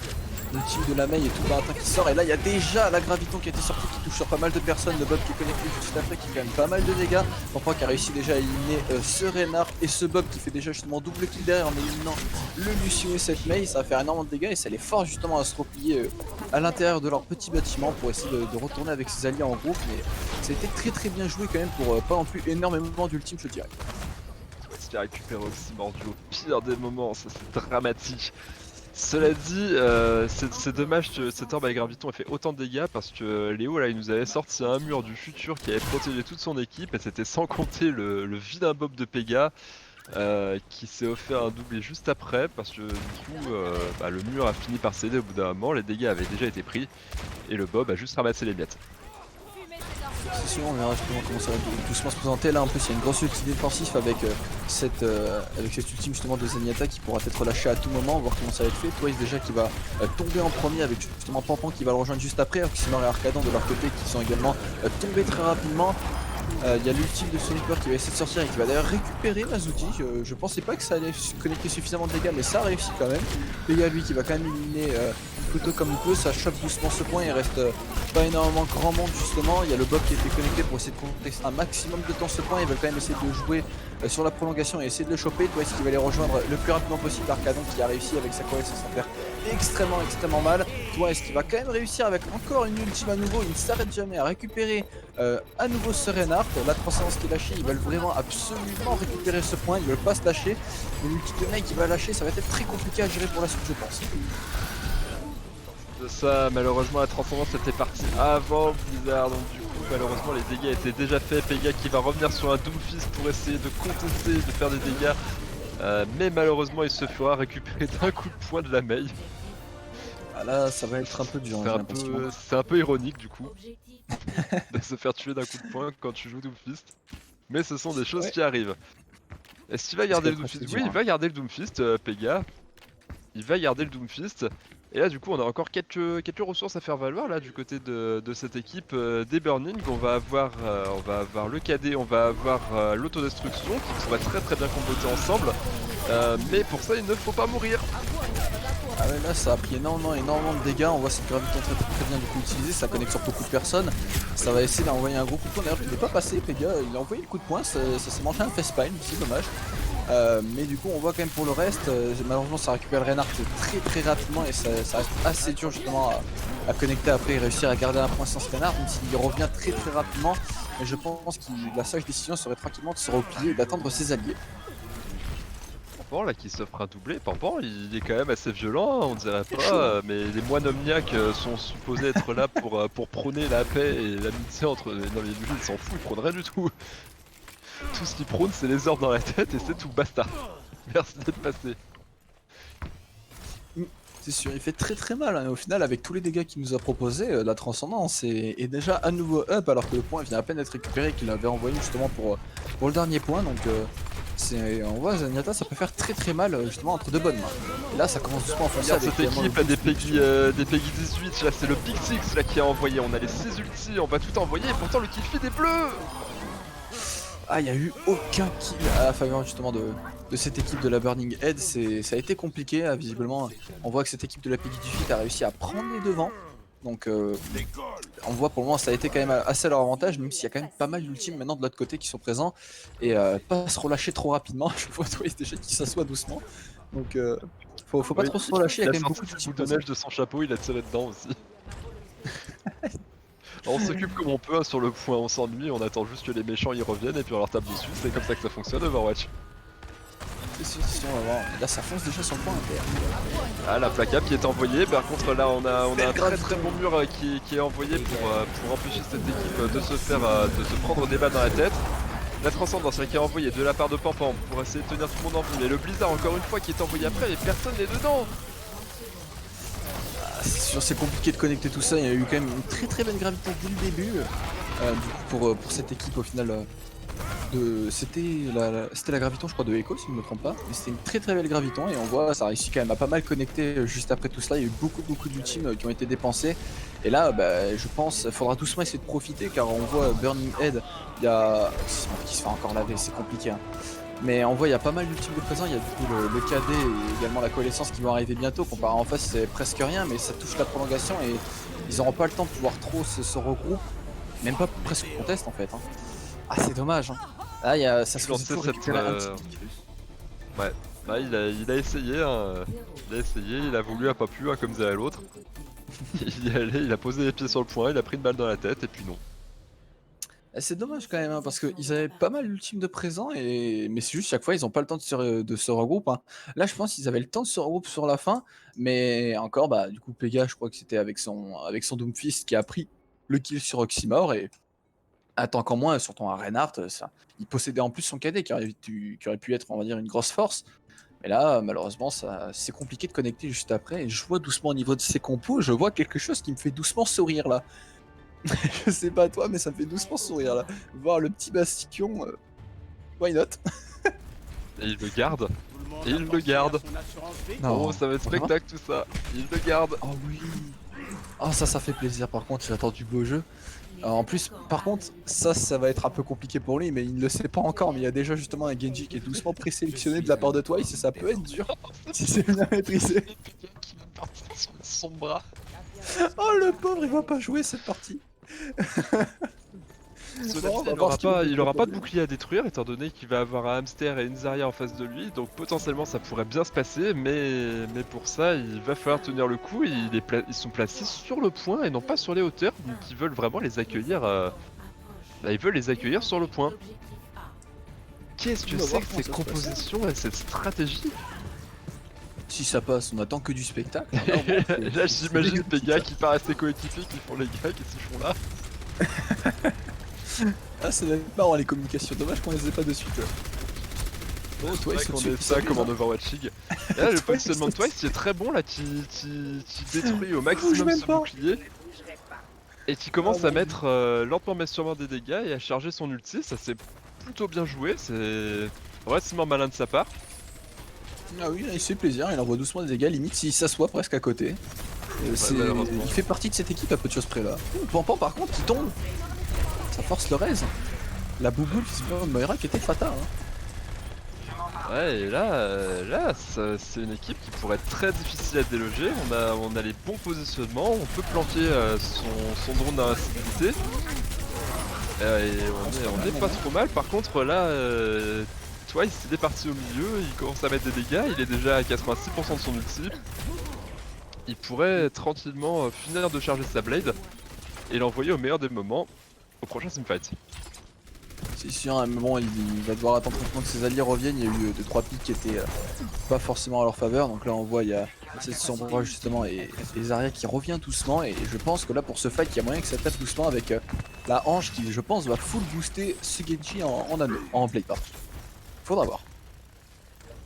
une team de la Mei et tout le baratin qui sort, et là il y a déjà la Graviton qui a été sortie qui touche sur pas mal de personnes, le Bob qui est connecté juste après qui fait quand même pas mal de dégâts. Pampan qui a réussi déjà à éliminer ce Reinhardt et ce Bob qui fait déjà justement double kill derrière en éliminant le Lucio et cette Mei. Ça va faire énormément de dégâts et ça les force justement à se replier à l'intérieur de leur petit bâtiment pour essayer de retourner avec ses alliés en groupe, mais ça a été très bien joué quand même pour pas non plus énormément d'ultime, je dirais. Se faire récupérer Oxymord au pire des moments, ça c'est dramatique. Cela dit, c'est dommage que cet orbe avec Graviton ait fait autant de dégâts parce que Léo là il nous avait sorti un mur du futur qui avait protégé toute son équipe, et c'était sans compter le vilain Bob de Pega qui s'est offert un doublé juste après parce que du coup le mur a fini par céder au bout d'un moment, les dégâts avaient déjà été pris et le Bob a juste ramassé les miettes. C'est sûr, on verra justement comment ça va doucement se présenter. Là en plus il y a une grosse ulti défensif avec cette ultime justement de Zenyatta qui pourra être lâchée à tout moment, voir comment ça va être fait. Twice déjà qui va tomber en premier avec justement Pampan qui va le rejoindre juste après, Oxymord et Arcadon de leur côté qui sont également tombés très rapidement. Il y a l'ultime de Sniper qui va essayer de sortir et qui va d'ailleurs récupérer Mazuti. Je pensais pas que ça allait connecter suffisamment de dégâts, mais ça a réussi quand même. Pega lui qui va quand même éliminer Koto comme il peut, ça chope doucement ce point, il reste pas énormément grand monde justement. Il y a le Bob qui a été connecté pour essayer de contester un maximum de temps ce point. Ils veulent quand même essayer de jouer sur la prolongation et essayer de le choper. Toi, est-ce qu'il va les rejoindre le plus rapidement possible? Arcadon qui a réussi avec sa connaissance sans faire extrêmement mal. Toi, est-ce qu'il va quand même réussir avec encore une ultime à nouveau? Il ne s'arrête jamais à récupérer à nouveau ce Reinhardt. La transcendance qui est lâchée, ils veulent vraiment absolument récupérer ce point, ils veulent pas se lâcher. Mais l'ultime de Nike qui va lâcher, ça va être très compliqué à gérer pour la suite, je pense. De ça, malheureusement, la transcendance était partie avant Blizzard, donc du coup, malheureusement, les dégâts étaient déjà faits. Pega qui va revenir sur un Doomfist pour essayer de contester, de faire des dégâts. Mais malheureusement, il se fera récupérer d'un coup de poing de la Mei. Ah là, ça va être un peu dur, j'ai l'impression. C'est un peu ironique du coup de se faire tuer d'un coup de poing quand tu joues Doomfist. Mais ce sont des choses qui arrivent. Est-ce qu'il va garder le Doomfist? Oui, il va garder le Doomfist, Pega. Il va garder le Doomfist. Et là du coup on a encore quelques ressources à faire valoir là du côté de cette équipe des Burning. On va avoir le KD, on va avoir l'autodestruction qui sera très bien comboter ensemble. Mais pour ça il ne faut pas mourir. Ah ouais, là ça a pris énormément de dégâts, on voit cette graviton très bien du coup utilisée, ça connecte sur beaucoup de personnes. Ça va essayer d'envoyer un gros coup de poing, d'ailleurs il n'est pas passé, Pega, il a envoyé le coup de poing, ça s'est mangé un facepalm, c'est dommage. Mais du coup on voit quand même pour le reste, malheureusement ça récupère le Reinhardt très rapidement et ça reste assez dur justement à connecter après et réussir à garder un point sans Reinhardt, même s'il revient très rapidement. Mais je pense que la sage décision serait tranquillement de se replier et d'attendre ses alliés. Pampan là qui s'offre un doublé, Pampan il est quand même assez violent, hein, on dirait pas, mais les moines omniaques sont supposés être là pour prôner la paix et l'amitié entre... Non mais lui il s'en fout, il prône rien du tout. Tout ce qu'il prône c'est les orbes dans la tête et c'est tout, basta. Merci d'être passé. C'est sûr, il fait très mal, hein. Au final avec tous les dégâts qu'il nous a proposé, la transcendance est déjà à nouveau up alors que le point vient à peine d'être récupéré et qu'il avait envoyé justement pour le dernier point. Donc on voit Zenyatta ça peut faire très mal justement entre deux bonnes mains. Et là ça commence doucement à foncer avec cette équipe des Peggy 18, là c'est le Big Six là qui a envoyé, on a les 6 ultis, on va tout envoyer et pourtant le kill feed est bleu. Ah, il n'y a eu aucun kill à la faveur justement de cette équipe de la Burning Head, ça a été compliqué, visiblement on voit que cette équipe de la Peggy 18 a réussi à prendre les devants. Donc on voit pour le moment ça a été quand même assez à leur avantage, même s'il y a quand même pas mal d'ultimes maintenant de l'autre côté qui sont présents. Et pas se relâcher trop rapidement, je vois Twice déjà qui s'assoit doucement. Donc faut pas trop se relâcher, il y a quand même beaucoup d'ultimes. Il a sorti de neige de son chapeau, il a tiré dedans aussi. On s'occupe comme on peut, hein, sur le point, on s'ennuie, on attend juste que les méchants y reviennent et puis on leur tape dessus, c'est comme ça que ça fonctionne Overwatch. C'est sûr, on va voir. Là ça fonce déjà sur le point. Ah la plaque qui est envoyée, par contre là on a un très bon mur qui est envoyé pour empêcher cette équipe de se prendre des balles dans la tête. La transcendance qui est envoyée de la part de Pampan pour essayer de tenir tout le monde en vue, mais le Blizzard encore une fois qui est envoyé après et personne n'est dedans. C'est sûr, c'est compliqué de connecter tout ça, il y a eu quand même une très belle gravité dès le début. Du coup pour cette équipe au final, c'était la graviton je crois de Echo si je ne me trompe pas. Mais c'était une très belle graviton et on voit ça a réussi quand même à pas mal connecter juste après tout cela. Il y a eu beaucoup d'ultimes qui ont été dépensés. Et là je pense qu'il faudra doucement essayer de profiter car on voit Burning Head, il y a... qui se fait encore laver, c'est compliqué hein. Mais on voit il y a pas mal d'ultimes de présent, il y a du coup le KD et également la coalescence qui vont arriver bientôt. Comparé en face c'est presque rien mais ça touche la prolongation et ils n'auront pas le temps de pouvoir trop se regrouper. Même pas presque contest en fait hein. Ah c'est dommage hein. Là ça se faisait toujours récupérer un petit kill. Ouais, là il a essayé hein. Il a voulu, a pas pu hein, comme disait l'autre. Il y est allé, il a posé les pieds sur le point, il a pris une balle dans la tête et puis non. C'est dommage quand même hein, parce qu'ils avaient pas mal d'ultimes de présent mais c'est juste chaque fois ils ont pas le temps de se regrouper hein. Là je pense qu'ils avaient le temps de se regrouper sur la fin mais encore du coup Pega je crois que c'était avec son Doomfist qui a pris le kill sur Oxymore et tant qu'en moins surtout un Reinhardt, il possédait en plus son cadet qui aurait pu être on va dire une grosse force. Mais là malheureusement c'est compliqué de connecter juste après et je vois doucement au niveau de ses compos, je vois quelque chose qui me fait doucement sourire là. Je sais pas toi, mais ça me fait doucement sourire là. Voir le petit bastion, why not? Et il le garde. Et il le garde. Non. Oh, ça va être spectacle tout ça. Il le garde. Oh oui. Oh ça fait plaisir par contre, j'attends du beau jeu. Alors, en plus, par contre, ça va être un peu compliqué pour lui, mais il ne le sait pas encore. Mais il y a déjà justement un Genji qui est doucement présélectionné de la part de Twice et ça peut être dur si c'est bien maîtrisé. Qui vient de partir sur son bras. Oh le pauvre, il va pas jouer cette partie. Cela Bon, on dit, va voir ce qu'il va il aura pas de proposer. bouclier à détruire étant donné qu'il va avoir un hamster et une Zarya en face de lui, donc potentiellement ça pourrait bien se passer, mais pour ça il va falloir tenir le coup. Ils sont placés sur le point et non pas sur les hauteurs, donc ils veulent vraiment les accueillir. Ils veulent les accueillir sur le point. Qu'est-ce On que va c'est voir que comment ces ça se passe. compositions et cette stratégie? Si ça passe, on attend que du spectacle. Hein. Là, au moins, Là c'est j'imagine médiatique, Pega là. qui part à ses coéquipiers qui font les gars, qu'est-ce qu'ils font là? Ah, ça va être marrant les communications. Dommage qu'on les ait pas de suite. Oh, C'est Twice vrai qu'on au-dessus. est ça comme en Overwatching. Et là le Twice positionnement de au-dessus. Twice qui est très bon là, qui détruit au Bouge maximum même ce pas. bouclier. Et qui Ah commence à mon dieu. mettre lentement mais sûrement des dégâts et à charger son ulti, ça c'est plutôt bien joué, c'est relativement malin de sa part. Ah oui, il se fait plaisir, il envoie doucement des dégâts, limite s'il s'assoit presque à côté. Ouais, malheureusement. Il fait partie de cette équipe à peu de choses près là. Pampan par contre, il tombe. Ça force le raise. La bouboule visiblement de Moira qui était fatale. Hein. Ouais, et là, c'est une équipe qui pourrait être très difficile à déloger. On a les bons positionnements, on peut planter son drone d'invincibilité. Et on est pas trop mal. Par contre, là, Twice il est parti au milieu, il commence à mettre des dégâts, il est déjà à 86% de son ulti. Il pourrait tranquillement finir de charger sa blade et l'envoyer au meilleur des moments au prochain teamfight. C'est sûr, à un moment il va devoir attendre que ses alliés reviennent. Il y a eu 2-3 pics qui étaient pas forcément à leur faveur. Donc là on voit il y a cette Sombra justement et Zarya qui revient doucement. Et je pense que là pour ce fight il y a moyen que ça tape doucement avec la hanche qui je pense va full booster ce Genji en anneau, en blade pardon. Faudra voir.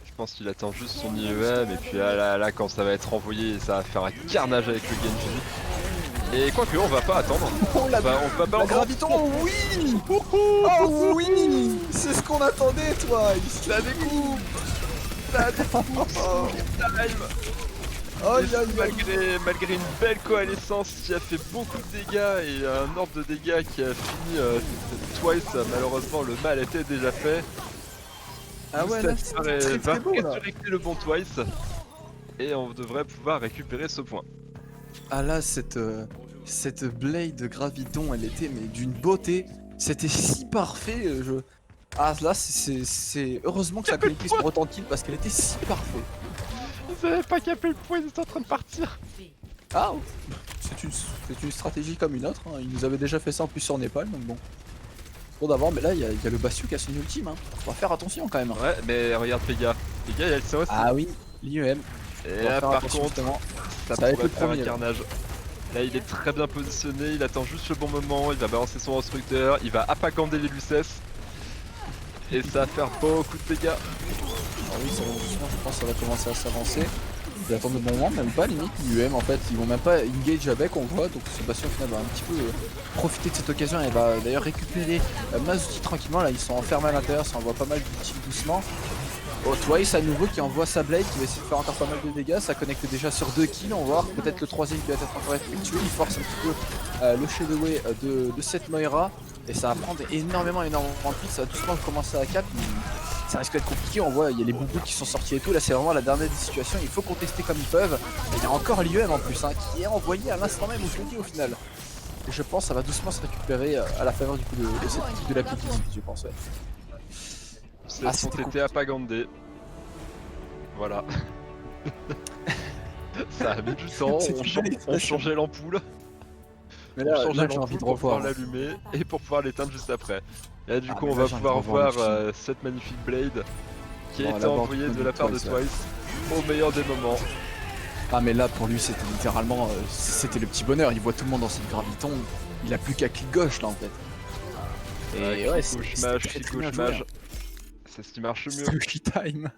Je pense qu'il attend juste son IEM et puis là quand ça va être envoyé ça va faire un carnage avec le Genji. Et quoique on va pas attendre. Oh la, On va pas la graviton, oui. Oh oui. C'est ce qu'on attendait toi. La découpe. La découpe. Time. Aïe Et aïe aïe. malgré une belle coalescence qui a fait beaucoup de dégâts et un ordre de dégâts qui a fini Twice, malheureusement le mal était déjà fait. Ah ouais là c'est Va très beau là. résurrecter le bon Twice et on devrait pouvoir récupérer ce point. Ah là cette blade de graviton elle était mais d'une beauté. C'était si parfait. Ah là c'est heureusement que ça a connecté pour autant de kills parce qu'elle était si parfaite. Ils avaient pas capé le point, ils étaient en train de partir. Ah c'est une stratégie comme une autre. Hein. Il nous avait déjà fait ça en plus sur Népal donc bon. Bon d'abord mais là il y a le Bastion qui a son ultime. Hein. On va faire attention quand même. Ouais, mais regarde Pega. Pega, il a le sien aussi. Ah oui, l'IEM. Et là, par contre, ça va être pourrait le faire un premier. Là. carnage. Là, il est très bien positionné, il attend juste le bon moment, il va balancer son instructeur, il va apagander les Lucès. Et ça va faire beaucoup de dégâts. Ah oui, ça va doucement, je pense que ça va commencer à s'avancer. Ils attendent le bon moment, même pas limite. L'IEM en fait, ils vont même pas engage avec, on voit. Donc Sébastien au final va un petit peu profiter de cette occasion et va d'ailleurs récupérer Mazuti tranquillement. Là, ils sont enfermés à l'intérieur, ça envoie pas mal d'ultimes doucement. Oh, Twice à nouveau qui envoie sa blade, qui va essayer de faire encore pas mal de dégâts. Ça connecte déjà sur 2 kills, on va voir. Peut-être le troisième qui va être encore effectué. Il force un petit peu le shadoway de cette Moira. Et ça va prendre énormément de kills. Ça va doucement commencer à cap. Ça risque d'être compliqué, on voit, il y a les boubous qui sont sortis et tout. Là, c'est vraiment la dernière des situations. Il faut contester comme ils peuvent. Et il y a encore l'IEM en plus, hein, qui est envoyé à l'instant même au jeudi au final. Et je pense que ça va doucement se récupérer à la faveur du coup de cette équipe de la P18, je pense. Ouais. C'est son TT apagandé. Voilà. Ça a mis du temps, on changeait l'ampoule. Mais On là, changeait j'ai envie l'ampoule de pour pouvoir revoir. l'allumer et pour pouvoir l'éteindre juste après. Et là, du coup, mais on là, va j'ai envie pouvoir de revoir voir cette magnifique blade qui a Bon, été envoyée de la part de Twice au meilleur des moments. Ah mais là pour lui c'était littéralement c'était le petit bonheur, il voit tout le monde dans cette graviton, il a plus qu'à clic gauche là en fait. Et ouais, c'est c'est ce qui marche le mieux. Sushi time.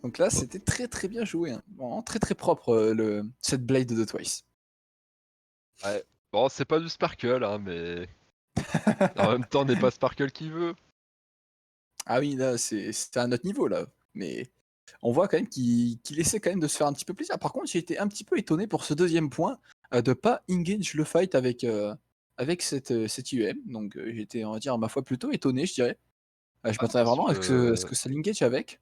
Donc là c'était très très bien joué, hein. Vraiment très très propre cette blade de Twice. Ouais. Bon, c'est pas du Sparkle, hein, mais en même temps, n'est pas Sparkle qui veut. Ah oui là c'était à un autre niveau là, mais on voit quand même qu'il essaie quand même de se faire un petit peu plaisir. Par contre j'ai été un petit peu étonné pour ce deuxième point de pas engage le fight avec cette IEM. Donc j'étais, on va dire, ma foi, plutôt étonné, je dirais. Je Ah m'attendais parce vraiment à ce que que ça l'engage avec,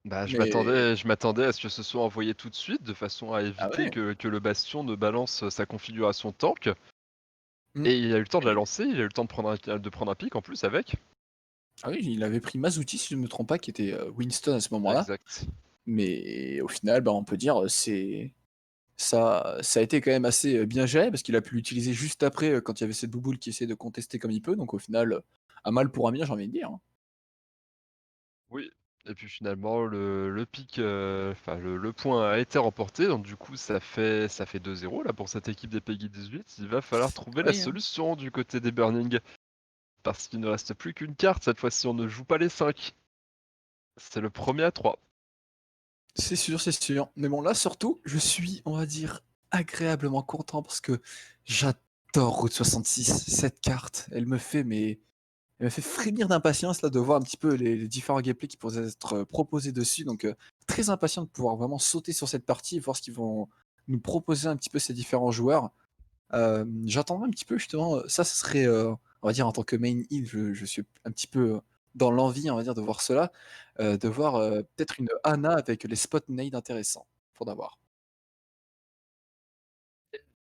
bah, mais je m'attendais à ce que ce soit envoyé tout de suite, de façon à ah éviter ouais, que le Bastion ne balance, sa configuration tank mmh et il a eu le temps de la et lancer, il a eu le temps de prendre un pic en plus avec. ah oui, il avait pris Masuti, si je ne me trompe pas, qui était, Winston à ce moment-là, Exact. mais au final, bah, on peut dire, ça a été quand même assez, bien géré parce qu'il a pu l'utiliser juste après, quand il y avait cette bouboule qui essayait de contester comme il peut, donc au final, un mal pour un bien, j'ai envie de dire, hein. Oui et puis finalement le pic, enfin le point a été remporté donc du coup ça fait 2-0 là pour cette équipe des PEGI 18. Il va falloir trouver la Oui, hein. solution du côté des Burning. Parce qu'il ne reste plus qu'une carte, cette fois-ci on ne joue pas les 5. C'est le premier à 3. C'est sûr, c'est sûr. Mais bon, là, surtout, je suis, on va dire, agréablement content parce que j'adore Route 66. Cette carte, elle me fait frémir d'impatience là de voir un petit peu les différents gameplays qui pourraient être proposés dessus. Donc, très impatient de pouvoir vraiment sauter sur cette partie et voir ce qu'ils vont nous proposer un petit peu ces différents joueurs. J'attendrai un petit peu justement, ça ce serait, on va dire en tant que main heal, je suis un petit peu, dans l'envie, on va dire, de voir cela, de voir, peut-être une Ana avec les spot nades intéressants. Faudra voir.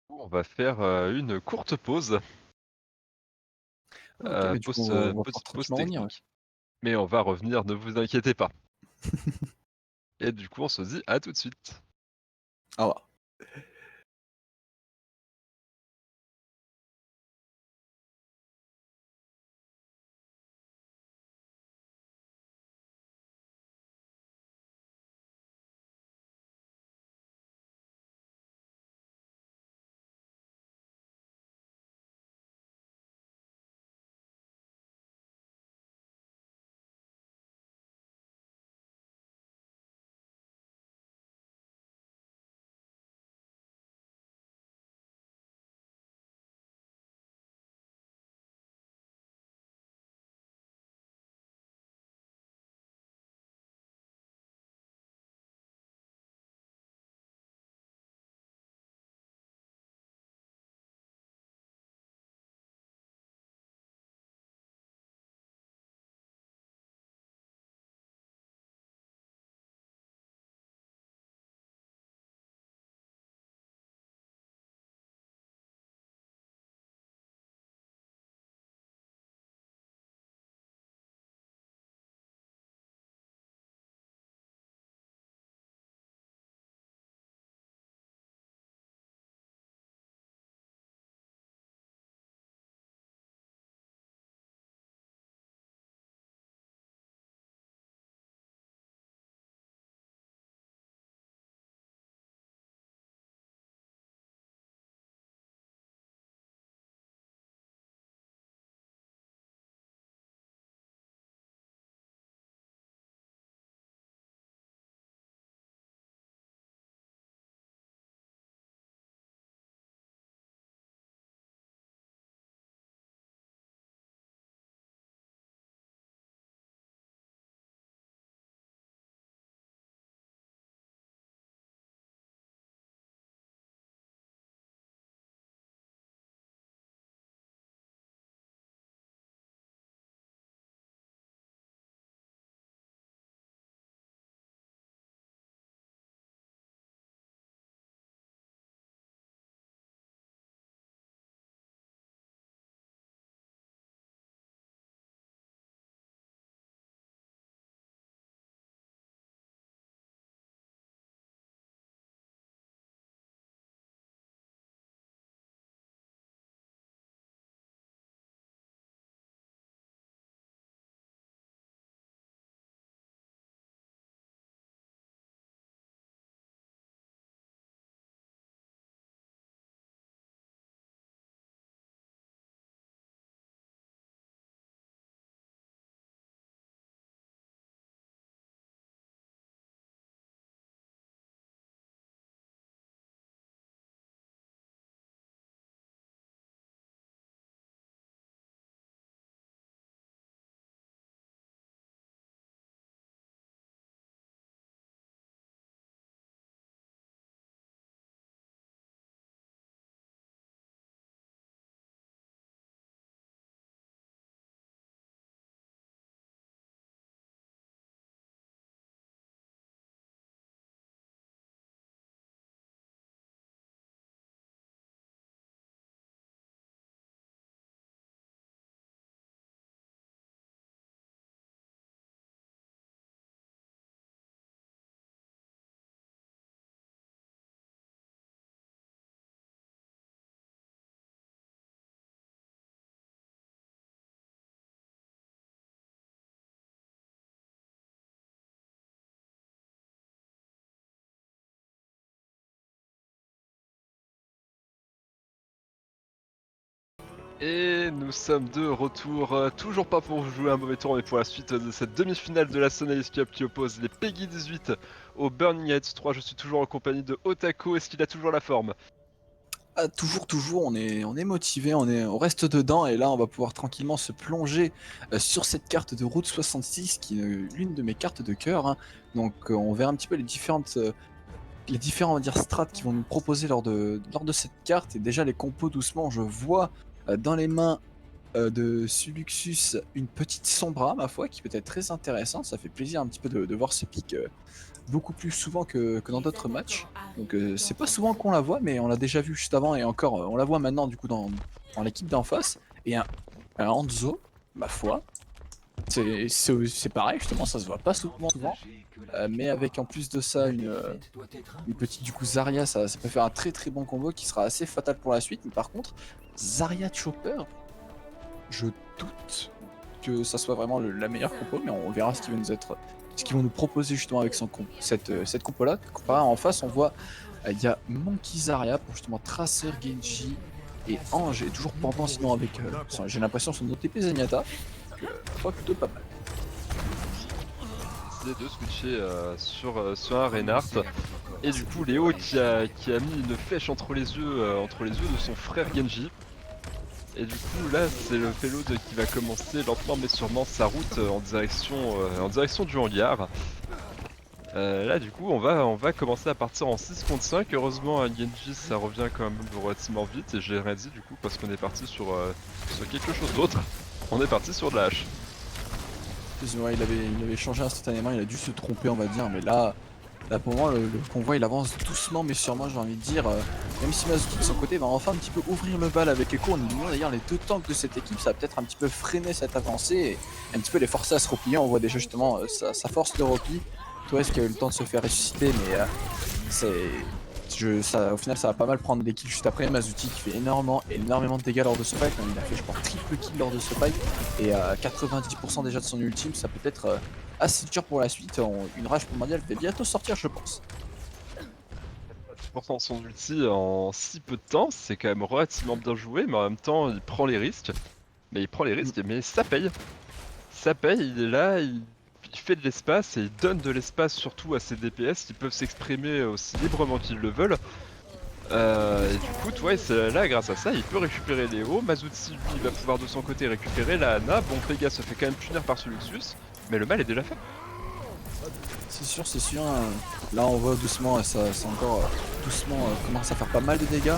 On va faire une courte pause, Ah OK, bah, du coup, on va pouvoir petite pause tranquillement revenir, ouais. technique. Mais on va revenir, ne vous inquiétez pas. Et du coup on se dit à tout de suite. Au revoir. Et nous sommes de retour, toujours pas pour jouer un mauvais tour, mais pour la suite de cette demi-finale de la Sonalis Cup qui oppose les Peggy 18 au Burning Heights 3. Je suis toujours en compagnie de Otako. Est-ce qu'il a toujours la forme? Ah, toujours, on est motivé, on reste dedans et là on va pouvoir tranquillement se plonger sur cette carte de Route 66 qui est l'une de mes cartes de cœur, hein. Donc on verra un petit peu les différents on va dire, strats qui vont nous proposer lors de cette carte et déjà les compos doucement. Je vois dans les mains de Suluxus une petite Sombra, ma foi, qui peut être très intéressante. Ça fait plaisir un petit peu de voir ce pic beaucoup plus souvent que dans d'autres matchs. Donc c'est pas souvent qu'on la voit, mais on l'a déjà vu juste avant et encore on la voit maintenant du coup dans l'équipe d'en face. Et un Hanzo, ma foi, c'est pareil justement, ça se voit pas souvent. Mais avec en plus de ça une petite du coup Zarya, ça peut faire un très bon combo qui sera assez fatal pour la suite. Mais par contre, Zarya Chopper, je doute que ça soit vraiment la meilleure compo, mais on verra ce qu'ils vont nous proposer justement avec cette compo là. Comparé en face, on voit il y a Monkey Zarya pour justement Tracer Genji et Ange, et toujours Pampan sinon avec j'ai l'impression son OTP Zenyatta. Donc je crois plutôt pas mal. De switcher sur un Reinhardt. Et du coup Léo qui a mis une flèche entre les yeux de son frère Genji. Et du coup là c'est le payload qui va commencer lentement mais sûrement sa route en direction du hangar. Là du coup on va commencer à partir en 6 contre 5. Heureusement à Genji ça revient quand même relativement vite, et j'ai rien dit du coup parce qu'on est parti sur quelque chose d'autre. On est parti sur de la hache. Ouais, il avait changé instantanément, il a dû se tromper on va dire, mais là pour moi le convoi il avance doucement mais sûrement, j'ai envie de dire, même si Mazuki de son côté va enfin un petit peu ouvrir le bal avec Echo. On nous demande d'ailleurs les deux tanks de cette équipe, ça va peut-être un petit peu freiner cette avancée et un petit peu les forcer à se replier. On voit déjà justement sa force de repli. Torres qui a eu le temps de se faire ressusciter, mais au final ça va pas mal prendre des kills juste après. Mazuki qui fait énormément de dégâts lors de ce fight, il a fait je pense triple kill lors de ce fight et 90% déjà de son ultime, ça peut être assez dur pour la suite. Une rage primordiale fait bientôt sortir je pense. Pourtant son ulti en si peu de temps, c'est quand même relativement bien joué, mais en même temps il prend les risques. Mais ça paye. Ça paye, il est là, il fait de l'espace et il donne de l'espace surtout à ses DPS qui peuvent s'exprimer aussi librement qu'ils le veulent. Et du coup, ouais, là grâce à ça, il peut récupérer Léo. Mazuti lui va pouvoir de son côté récupérer la Ana. Bon, Pega se fait quand même punir par ce Luxus, mais le mal est déjà fait. C'est sûr, là on voit doucement, ça encore doucement commence à faire pas mal de dégâts.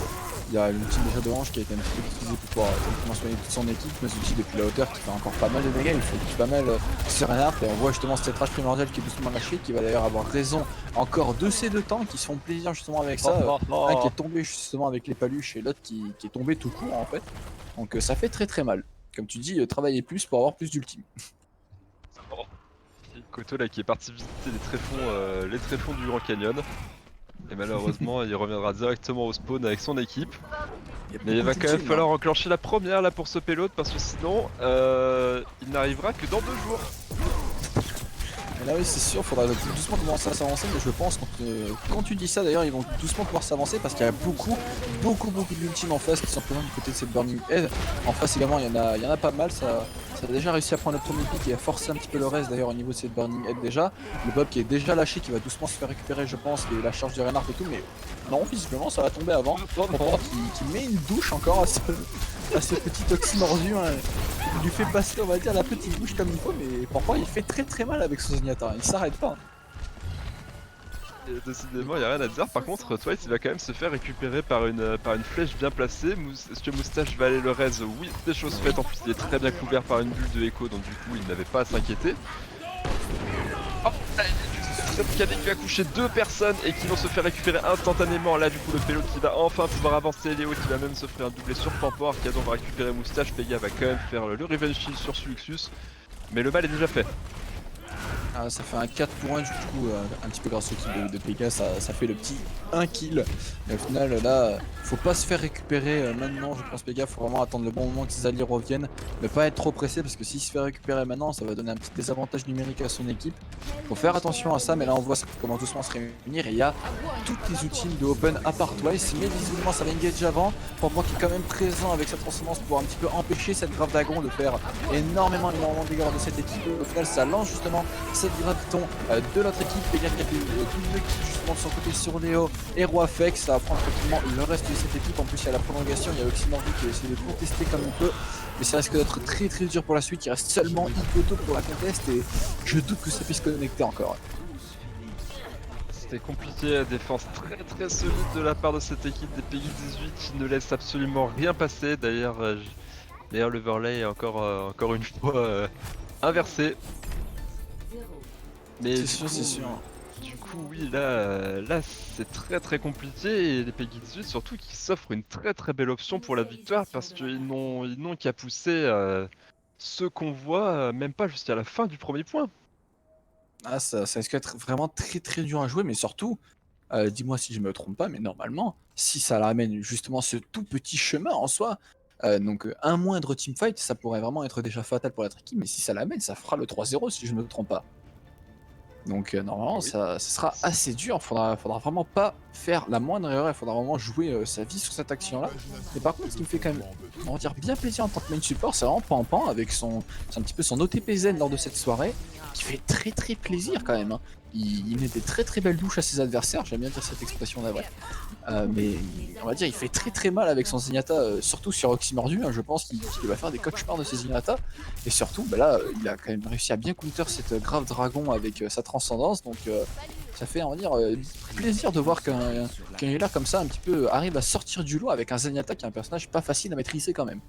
Il y a l'ultime déjà de Ange qui a été un petit peu utilisé pour pouvoir soigner toute son équipe. Mazuki depuis la hauteur qui fait encore pas mal de dégâts, il fait pas mal sur Reinhardt, et on voit justement cette rage primordiale qui est doucement lâchée, qui va d'ailleurs avoir raison encore de ces deux tanks qui se font plaisir justement avec ça. Un qui est tombé justement avec les paluches et l'autre qui est tombé tout court en fait. Donc ça fait très mal. Comme tu dis, travailler plus pour avoir plus d'ultime. Koto là qui est parti visiter les tréfonds du Grand Canyon. Et malheureusement il reviendra directement au spawn avec son équipe. Mais il va quand même falloir enclencher la première là pour ce payload, parce que sinon il n'arrivera que dans 2 jours. Et là oui c'est sûr, il faudra doucement commencer à s'avancer, mais je pense quand tu dis ça d'ailleurs ils vont doucement pouvoir s'avancer parce qu'il y a beaucoup d'ultimes en face qui sont présents du côté de cette Burning Head. En face également il y en a pas mal, ça a déjà réussi à prendre le premier pick et à forcer un petit peu le reste d'ailleurs au niveau de cette Burning Head déjà. Le Bob qui est déjà lâché, qui va doucement se faire récupérer je pense, et la charge de Reinhardt et tout, mais non visiblement ça va tomber avant. Qui met une douche encore à ce petit oxymordu, hein. Il lui fait passer on va dire la petite bouche comme il faut, mais parfois il fait très mal avec ce Zenyatta, il s'arrête pas. Et décidément, il n'y a rien à dire. Par contre, Twice il va quand même se faire récupérer par une flèche bien placée. Est-ce que Moustache va aller le raise? Oui, des choses faites. En plus, il est très bien couvert par une bulle de Echo, donc du coup, il n'avait pas à s'inquiéter. Oh, qui va coucher 2 personnes et qui vont se faire récupérer instantanément. Là, du coup, le payload qui va enfin pouvoir avancer. Léo qui va même se faire un doublé sur Pampor. Arcadon va récupérer Moustache. Pega va quand même faire le Revenge Shield sur Suluxus. Mais le mal est déjà fait. Ah, ça fait un 4 pour 1 du coup, un petit peu grâce au kill de Pega, ça fait le petit 1 kill. Et au final, là, faut pas se faire récupérer maintenant, je pense Pega, faut vraiment attendre le bon moment que ses alliés reviennent. Ne pas être trop pressé parce que s'il se fait récupérer maintenant, ça va donner un petit désavantage numérique à son équipe. Faut faire attention à ça, mais là on voit ça commence doucement à se réunir et il y a toutes les ultimes de Open à part Twice, mais visiblement ça va engage avant. Pour moi qui est quand même présent avec sa transcendance pour un petit peu empêcher cette grave dragon de faire énormément de dégâts de cette équipe. Au final, ça lance justement cette graviton de notre équipe. Pega qui a fait double kill justement de son côté sur Léo et Roifex. Ça va prendre tranquillement le reste de cette équipe. En plus, il y a la prolongation, il y a Oxymordi qui essaie de contester comme il peut. Mais ça risque d'être très très dur pour la suite. Il reste seulement Ikoto pour la conteste et je doute que ça puisse connecter encore. C'était compliqué, défense très très solide de la part de cette équipe des Peggy 18 qui ne laisse absolument rien passer. D'ailleurs, l'overlay est encore une fois inversé. Mais C'est sûr, c'est sûr. Du coup, oui, là c'est très très compliqué et les Peggy 18 surtout qui s'offrent une très très belle option pour la victoire parce qu'ils n'ont qu'à pousser ce qu'on voit même pas jusqu'à la fin du premier point. Ah, ça risque d'être vraiment très très dur à jouer, mais surtout, dis-moi si je me trompe pas, mais normalement, si ça ramène justement ce tout petit chemin en soi, donc un moindre teamfight, ça pourrait vraiment être déjà fatal pour notre équipe, mais si ça l'amène, ça fera le 3-0 si je ne me trompe pas. Donc normalement, Oui. ça sera assez dur, faudra vraiment pas faire la moindre erreur, il faudra vraiment jouer sa vie sur cette action-là. Mais par contre, ce qui me fait quand même, on va dire, bien plaisir en tant que main support, c'est vraiment Pampan avec c'est un petit peu son OTP zen lors de cette soirée, qui fait très très plaisir quand même, hein. Il met des très très belles douches à ses adversaires, j'aime bien dire cette expression là, vrai. Mais on va dire, il fait très très mal avec son Zenyatta, surtout sur Oxymordu, hein, je pense qu'il va faire des cauchemars de ses Zenyatta. Et surtout, bah là, il a quand même réussi à bien counter cette grave dragon avec sa transcendance, donc ça fait, on va dire, plaisir de voir qu'un healer comme ça, un petit peu, arrive à sortir du lot avec un Zenyatta qui est un personnage pas facile à maîtriser quand même.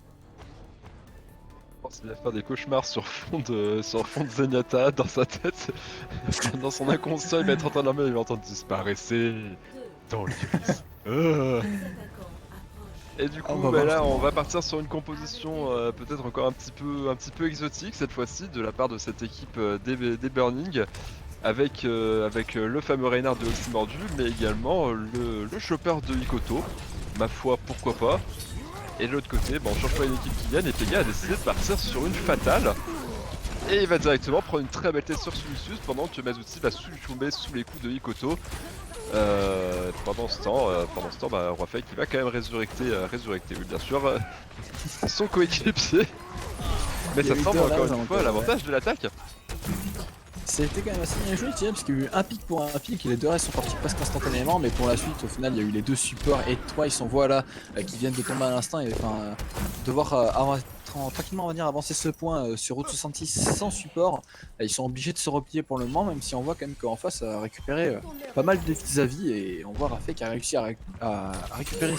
Il va faire des cauchemars sur fond de Zenyatta dans sa tête. Dans son inconscient, il va être en train de il va entendre disparaissez dans l'iris. Et du On coup, va bah voir là, on justement. va partir sur une composition peut-être encore un petit peu exotique cette fois-ci de la part de cette équipe des Burning, avec le fameux Reinhardt de Oxymordu, mais également le chopper de Ikoto. Ma foi, pourquoi pas. Et de l'autre côté, bah, on change pas une équipe qui gagne et Pega a décidé de partir sur une fatale. Et il va directement prendre une très belle tête sur Sulusus pendant que Mazuti va succomber sous les coups de Ikoto. Pendant ce temps, bah, Roifei qui va quand même résurrecter, oui, bien sûr, son coéquipier. Mais Il y a ça eu semble deux encore runs, une donc, fois à l'avantage de l'attaque. c'était quand même assez bien joué, je dirais, parce qu'il y a eu un pic pour un pic et les deux restes sont partis presque instantanément, mais pour la suite, au final, il y a eu les deux supports et Twice, on voit là, qui viennent de tomber à l'instant et enfin, devoir tranquillement on va dire, avancer ce point sur Route 66 sans support. Ils sont obligés de se replier pour le moment, même si on voit quand même qu'en face, ça a récupéré pas mal de petits avis et on voit Rafé qui a réussi à récupérer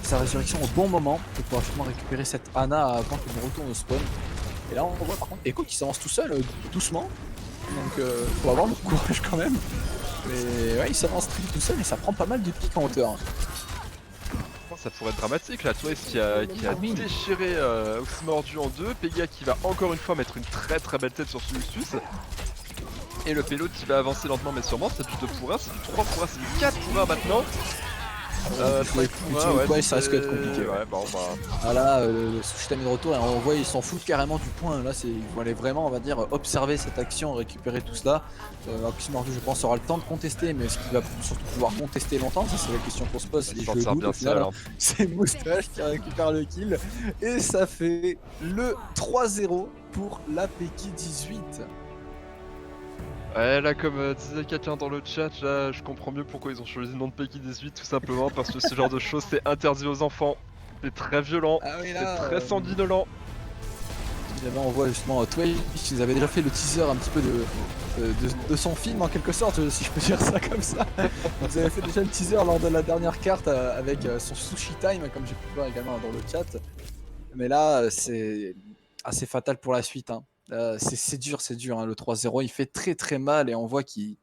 sa résurrection au bon moment pour pouvoir justement récupérer cette Ana avant qu'elle ne retourne au spawn. Et là, on voit par contre Echo qui s'avance tout seul, doucement. Donc faut avoir le courage quand même. Mais ouais, il s'avance très vite tout seul et ça prend pas mal de pics en hauteur. Ça pourrait être dramatique là, Twice qui a Oui. déchiré Oxymordu en deux, Pega qui va encore une fois mettre une très très belle tête sur Sulusus. Et le Pélo qui va avancer lentement mais sûrement, c'est du 2 pour 1, c'est du 3 pour 1, c'est du 4 pour 1 maintenant. 5 pour 1, Ouais, ça risque d'être compliqué. Ouais, bon bah. Ah là, le Sushitami de retour, et on voit ils s'en foutent carrément du point. Là, ils vont aller vraiment, on va dire, observer cette action, récupérer tout cela. Oxymordu, je pense, aura le temps de contester, mais est-ce qu'il va surtout pouvoir contester longtemps? Ça, c'est la question qu'on se pose. Il Et s'en je tire doute bien au final, seul. hein. C'est Moustache qui récupère le kill. Et ça fait le 3-0 pour la Peki 18. Ouais, là, comme disait quelqu'un dans le chat, là, je comprends mieux pourquoi ils ont choisi le nom de Peggy 18, tout simplement parce que ce genre de choses, c'est interdit aux enfants. C'est très violent, Ah oui, c'est là, très sanguinolent. évidemment, on voit justement Twitch, ils avaient déjà fait le teaser un petit peu de son film en quelque sorte, si je peux dire ça comme ça. Ils avaient fait déjà le teaser lors de la dernière carte avec son sushi time, comme j'ai pu voir également dans le chat. Mais là, c'est assez fatal pour la suite, hein. C'est dur, hein. Le 3-0, il fait très très mal et on voit qu'il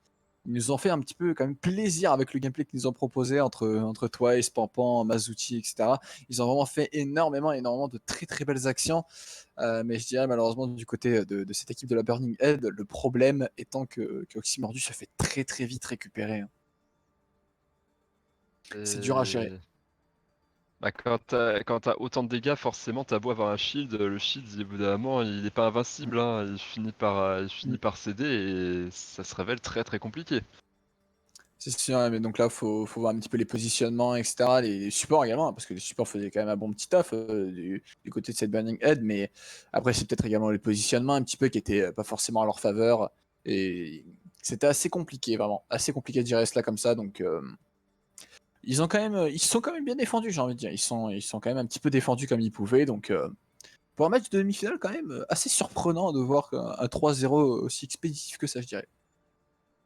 ils nous ont fait un petit peu quand même plaisir avec le gameplay qu'ils nous ont proposé entre Twice, Pampan, Mazuti, et cetera. Ils ont vraiment fait énormément de très, très belles actions. Mais je dirais malheureusement du côté de cette équipe de la Burning Head, le problème étant que Oxymordu se fait très, très vite récupérer, hein. C'est dur à gérer. Et... Bah, quand t'as autant de dégâts, forcément, t'as beau avoir un shield, le shield, au bout d'un moment, il est pas invincible, hein. Il finit par céder et ça se révèle très très compliqué. C'est sûr, mais donc là, faut voir un petit peu les positionnements, et cetera, les supports également, hein, parce que les supports faisaient quand même un bon petit taf du côté de cette Burning Head, mais après, c'est peut-être également les positionnements un petit peu qui étaient pas forcément à leur faveur, et c'était assez compliqué, vraiment, assez compliqué de gérer cela comme ça, donc ils se sont quand même bien défendus, j'ai envie de dire, ils sont quand même un petit peu défendus comme ils pouvaient, donc pour un match de demi-finale, quand même, assez surprenant de voir un 3-0 aussi expéditif que ça, je dirais,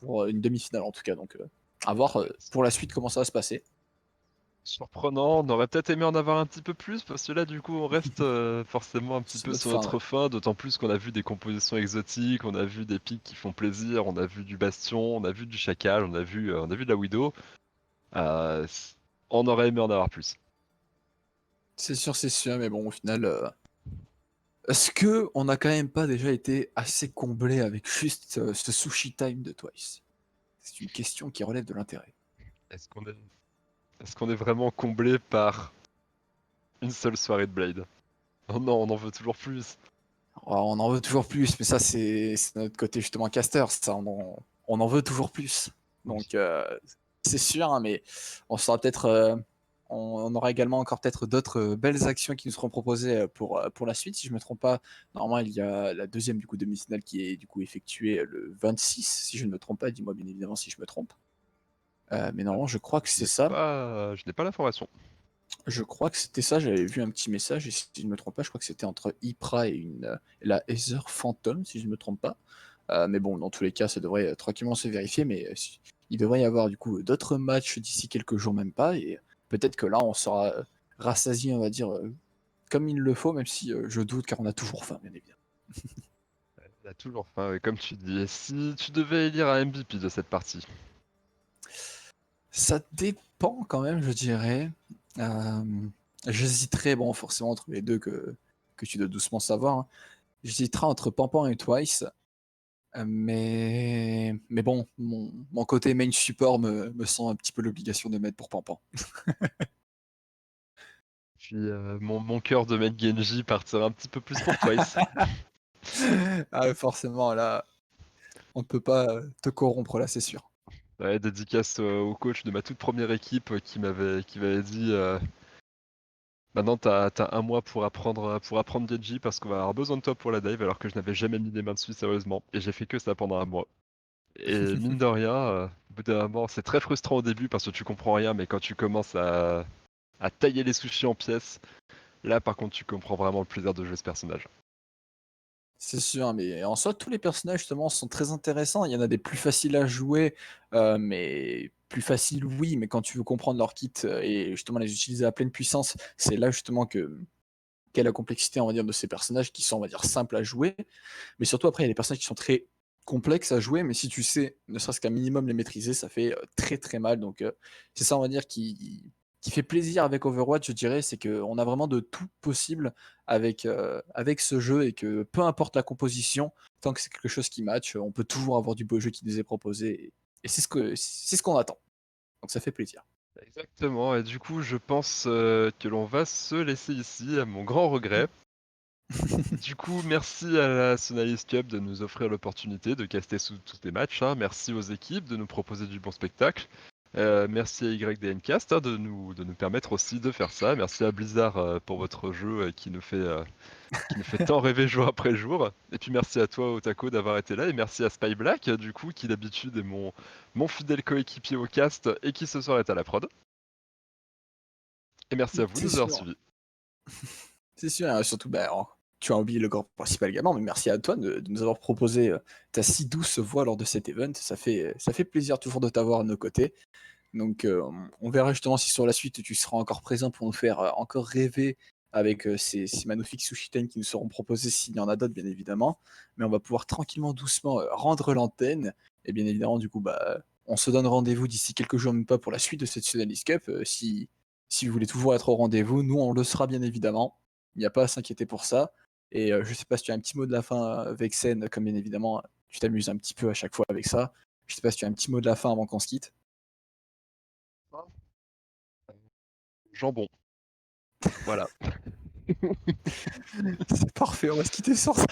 pour une demi-finale en tout cas, donc à voir Ouais, pour la suite comment ça va se passer. surprenant, on aurait peut-être aimé en avoir un petit peu plus, parce que là, du coup, on reste forcément un petit C'est peu notre sur fin, ouais. notre faim, d'autant plus qu'on a vu des compositions exotiques, on a vu des pics qui font plaisir, on a vu du Bastion, on a vu du Chacal, on a vu de la Widow. Euh, c- on aurait aimé en avoir plus. C'est sûr, mais bon, au final, est-ce que on n'a quand même pas déjà été assez comblé avec juste ce sushi time de Twice? C'est une question qui relève de l'intérêt. Est-ce qu'on est, est-ce qu'on est vraiment comblé par une seule soirée de Blade? Oh non, on en veut toujours plus. Oh, on en veut toujours plus, mais ça, c'est notre côté justement caster, ça, on en veut toujours plus. Oui. Donc, c'est sûr, hein, mais on sera peut-être, on aura également encore peut-être d'autres belles actions qui nous seront proposées pour la suite. Si je me trompe pas, normalement, il y a la deuxième du coup demi-finale qui est du coup effectuée le 26, si je ne me trompe pas. Dis-moi bien évidemment si je me trompe. Mais Euh, normalement, je crois que Je c'est n'ai ça. pas, je n'ai pas l'information. Je crois que c'était ça. J'avais vu un petit message et si je ne me trompe pas, je crois que c'était entre Ypra et la Ether Phantom, si je ne me trompe pas. Mais bon, dans tous les cas, ça devrait tranquillement se vérifier. Mais il devrait y avoir du coup d'autres matchs d'ici quelques jours, même pas. Et peut-être que là, on sera rassasié, on va dire, comme il le faut, même si je doute, car on a toujours faim, bien évidemment. Il a toujours faim, ouais, comme tu dis. Et si tu devais élire un MVP de cette partie? Ça dépend quand même, je dirais. Euh, J'hésiterais, bon, forcément, entre les deux que tu dois doucement savoir, hein. J'hésiterais entre Pampan et Twice. Mais bon, mon côté main support me sent un petit peu l'obligation de mettre pour Pampan. Puis mon cœur de mec Genji partira un petit peu plus pour Twice. Ah, forcément, là, on ne peut pas te corrompre, là, c'est sûr. Ouais, dédicace au coach de ma toute première équipe qui m'avait dit maintenant t'as un mois pour apprendre Genji parce qu'on va avoir besoin de toi pour la dive alors que je n'avais jamais mis les mains dessus sérieusement et j'ai fait que ça pendant un mois. Et mine de rien, au bout d'un moment, c'est très frustrant au début parce que tu comprends rien, mais quand tu commences à tailler les sushis en pièces, là par contre tu comprends vraiment le plaisir de jouer ce personnage. C'est sûr, mais en soi, tous les personnages, justement, sont très intéressants. Il y en a des plus faciles à jouer, mais plus faciles, oui, mais quand tu veux comprendre leur kit et justement les utiliser à pleine puissance, c'est là justement qu'est la complexité, on va dire, de ces personnages qui sont, on va dire, simples à jouer. Mais surtout, après, il y a des personnages qui sont très complexes à jouer, mais si tu sais, ne serait-ce qu'un minimum les maîtriser, ça fait très très mal. Donc, c'est ça, on va dire, qui fait plaisir avec Overwatch, je dirais, c'est qu'on a vraiment de tout possible avec ce jeu et que peu importe la composition, tant que c'est quelque chose qui match, on peut toujours avoir du beau jeu qui nous est proposé. Et c'est ce qu'on attend. Donc, ça fait plaisir. Exactement, et du coup je pense que l'on va se laisser ici, à mon grand regret. Du coup, merci à la Sonalis Cup de nous offrir l'opportunité de caster sous tous les matchs, hein. Merci aux équipes de nous proposer du bon spectacle. Merci à YDNcast de nous permettre aussi de faire ça. Merci à Blizzard pour votre jeu qui nous fait tant rêver jour après jour. Et puis merci à toi, Otako, d'avoir été là. Et merci à Spy Black, du coup, qui d'habitude est mon fidèle coéquipier au cast et qui ce soir est à la prod. Et merci à vous de C'est nous avoir sûr. suivis. C'est sûr, surtout, bah, tu as oublié le grand principal également, mais merci à toi de nous avoir proposé ta si douce voix lors de cet event. Ça fait plaisir toujours de t'avoir à nos côtés. Donc, on verra justement si sur la suite tu seras encore présent pour nous faire encore rêver avec ces magnifiques sushi time qui nous seront proposés s'il y en a d'autres, bien évidemment. Mais on va pouvoir tranquillement, doucement rendre l'antenne. Et bien évidemment, du coup, bah, on se donne rendez-vous d'ici quelques jours, même pas pour la suite de cette Sudanese Cup. Si vous voulez toujours être au rendez-vous, nous, on le sera, bien évidemment. Il n'y a pas à s'inquiéter pour ça. Et je sais pas si tu as un petit mot de la fin, Vexen, comme bien évidemment, tu t'amuses un petit peu à chaque fois avec ça. Je sais pas si tu as un petit mot de la fin avant qu'on se quitte. Jambon. Voilà. C'est parfait, on va se quitter sur ça.